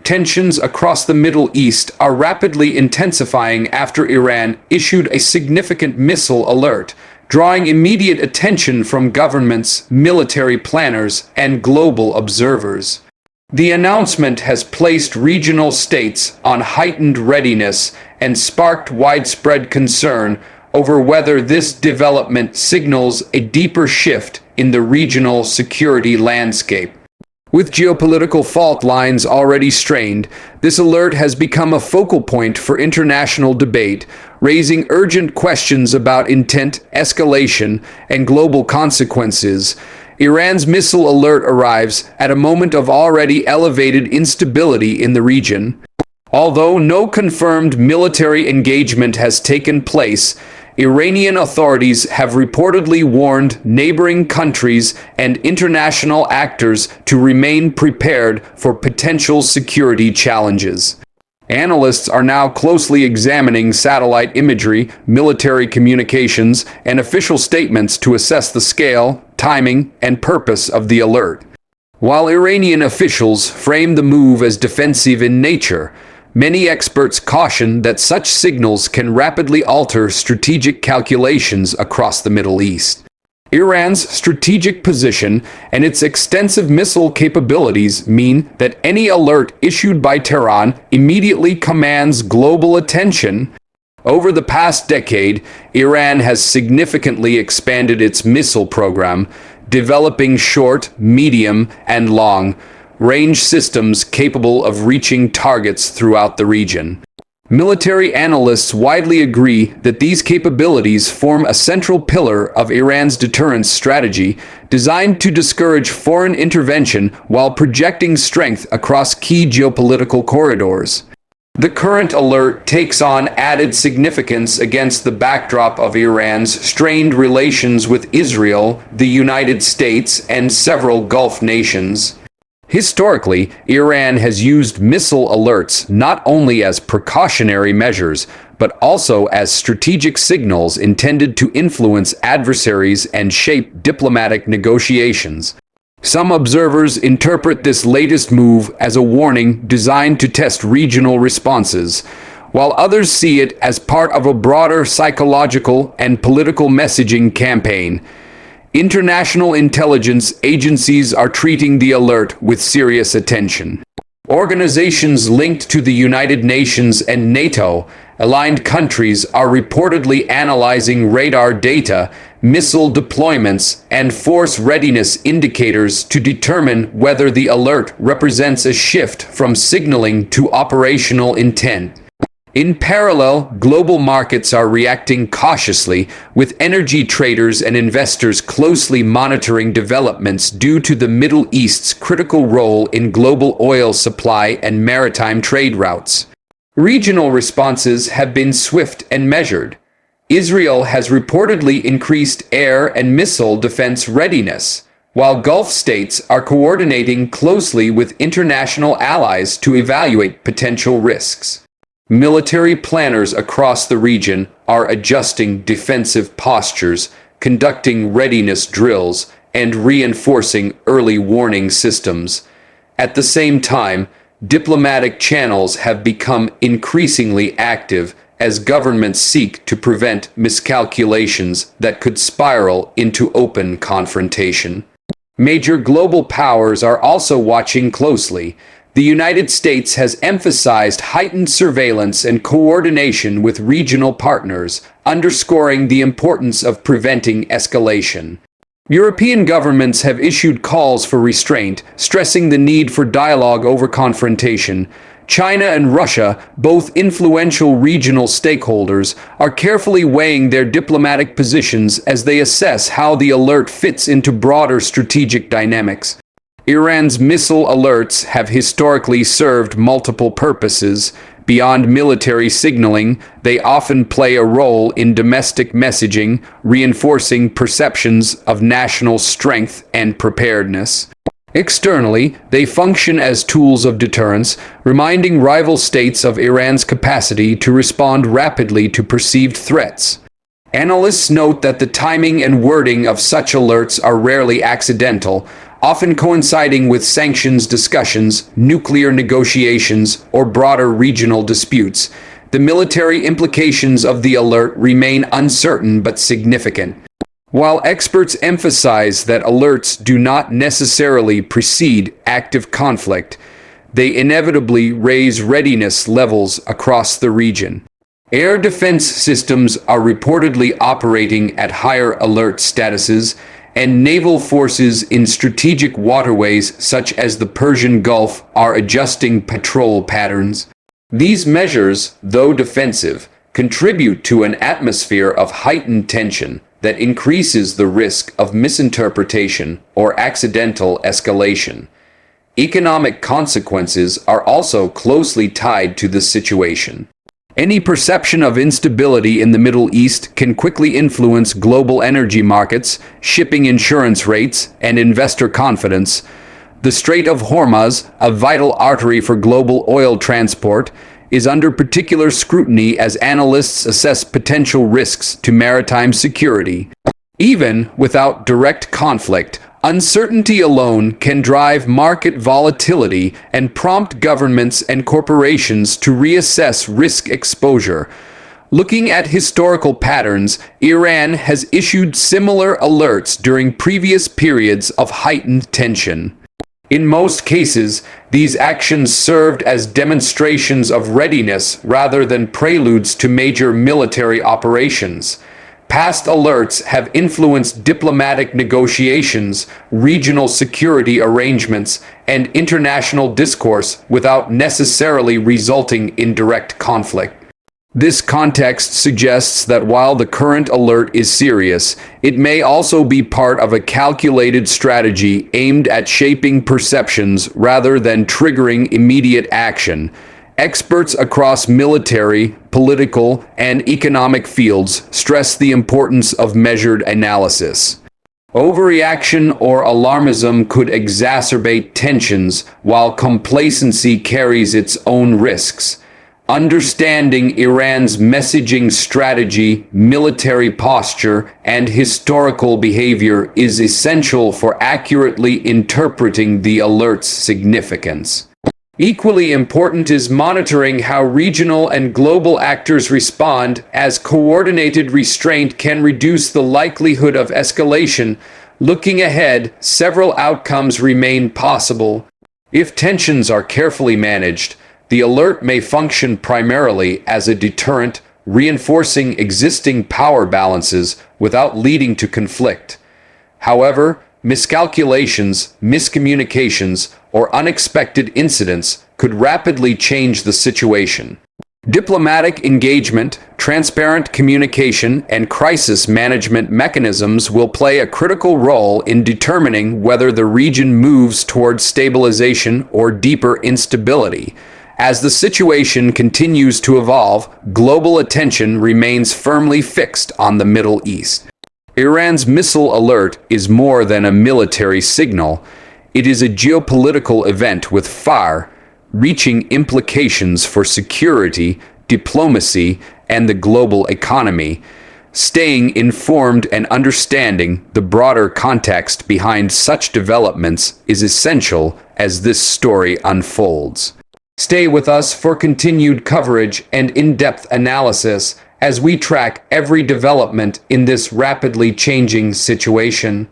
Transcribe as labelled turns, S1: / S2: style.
S1: Tensions across the Middle East are rapidly intensifying after Iran issued a significant missile alert, drawing immediate attention from governments, military planners, and global observers. The announcement has placed regional states on heightened readiness and sparked widespread concern over whether this development signals a deeper shift in the regional security landscape. With geopolitical fault lines already strained, this alert has become a focal point for international debate, raising urgent questions about intent, escalation, and global consequences. Iran's missile alert arrives at a moment of already elevated instability in the region. Although no confirmed military engagement has taken place, Iranian authorities have reportedly warned neighboring countries and international actors to remain prepared for potential security challenges. Analysts are now closely examining satellite imagery, military communications, and official statements to assess the scale, timing, and purpose of the alert. While Iranian officials frame the move as defensive in nature, many experts caution that such signals can rapidly alter strategic calculations across the Middle East. Iran's strategic position and its extensive missile capabilities mean that any alert issued by Tehran immediately commands global attention. Over the past decade, Iran has significantly expanded its missile program, developing short, medium, and long-range systems capable of reaching targets throughout the region. Military analysts widely agree that these capabilities form a central pillar of Iran's deterrence strategy, designed to discourage foreign intervention while projecting strength across key geopolitical corridors. The current alert takes on added significance against the backdrop of Iran's strained relations with Israel, the United States, and several Gulf nations. Historically, Iran has used missile alerts not only as precautionary measures, but also as strategic signals intended to influence adversaries and shape diplomatic negotiations. Some observers interpret this latest move as a warning designed to test regional responses, while others see it as part of a broader psychological and political messaging campaign. International intelligence agencies are treating the alert with serious attention. Organizations linked to the United Nations and NATO-aligned countries are reportedly analyzing radar data, missile deployments, and force readiness indicators to determine whether the alert represents a shift from signaling to operational intent. In parallel, global markets are reacting cautiously, with energy traders and investors closely monitoring developments due to the Middle East's critical role in global oil supply and maritime trade routes. Regional responses have been swift and measured. Israel has reportedly increased air and missile defense readiness, while Gulf states are coordinating closely with international allies to evaluate potential risks. Military planners across the region are adjusting defensive postures, conducting readiness drills, and reinforcing early warning systems. At the same time, diplomatic channels have become increasingly active as governments seek to prevent miscalculations that could spiral into open confrontation. Major global powers are also watching closely. The United States has emphasized heightened surveillance and coordination with regional partners, underscoring the importance of preventing escalation. European governments have issued calls for restraint, stressing the need for dialogue over confrontation. China and Russia, both influential regional stakeholders, are carefully weighing their diplomatic positions as they assess how the alert fits into broader strategic dynamics. Iran's missile alerts have historically served multiple purposes. Beyond military signaling, they often play a role in domestic messaging, reinforcing perceptions of national strength and preparedness. Externally, they function as tools of deterrence, reminding rival states of Iran's capacity to respond rapidly to perceived threats. Analysts note that the timing and wording of such alerts are rarely accidental, often coinciding with sanctions discussions, nuclear negotiations, or broader regional disputes. The military implications of the alert remain uncertain but significant. While experts emphasize that alerts do not necessarily precede active conflict, they inevitably raise readiness levels across the region. Air defense systems are reportedly operating at higher alert statuses, and naval forces in strategic waterways such as the Persian Gulf are adjusting patrol patterns. These measures, though defensive, contribute to an atmosphere of heightened tension that increases the risk of misinterpretation or accidental escalation. Economic consequences are also closely tied to the situation. Any perception of instability in the Middle East can quickly influence global energy markets, shipping insurance rates, and investor confidence. The Strait of Hormuz, a vital artery for global oil transport, is under particular scrutiny as analysts assess potential risks to maritime security. Even without direct conflict, uncertainty alone can drive market volatility and prompt governments and corporations to reassess risk exposure. Looking at historical patterns, Iran has issued similar alerts during previous periods of heightened tension. In most cases, these actions served as demonstrations of readiness rather than preludes to major military operations. Past alerts have influenced diplomatic negotiations, regional security arrangements, and international discourse without necessarily resulting in direct conflict. This context suggests that while the current alert is serious, it may also be part of a calculated strategy aimed at shaping perceptions rather than triggering immediate action. Experts across military, political, and economic fields stress the importance of measured analysis. Overreaction or alarmism could exacerbate tensions, while complacency carries its own risks. Understanding Iran's messaging strategy, military posture, and historical behavior is essential for accurately interpreting the alert's significance. Equally important is monitoring how regional and global actors respond, as coordinated restraint can reduce the likelihood of escalation. Looking ahead, several outcomes remain possible. If tensions are carefully managed, the alert may function primarily as a deterrent, reinforcing existing power balances without leading to conflict. However, miscalculations, miscommunications, or unexpected incidents could rapidly change the situation. Diplomatic engagement, transparent communication, and crisis management mechanisms will play a critical role in determining whether the region moves towards stabilization or deeper instability. As the situation continues to evolve, global attention remains firmly fixed on the Middle East. Iran's missile alert is more than a military signal. It is a geopolitical event with far-reaching implications for security, diplomacy, and the global economy. Staying informed and understanding the broader context behind such developments is essential as this story unfolds. Stay with us for continued coverage and in-depth analysis as we track every development in this rapidly changing situation.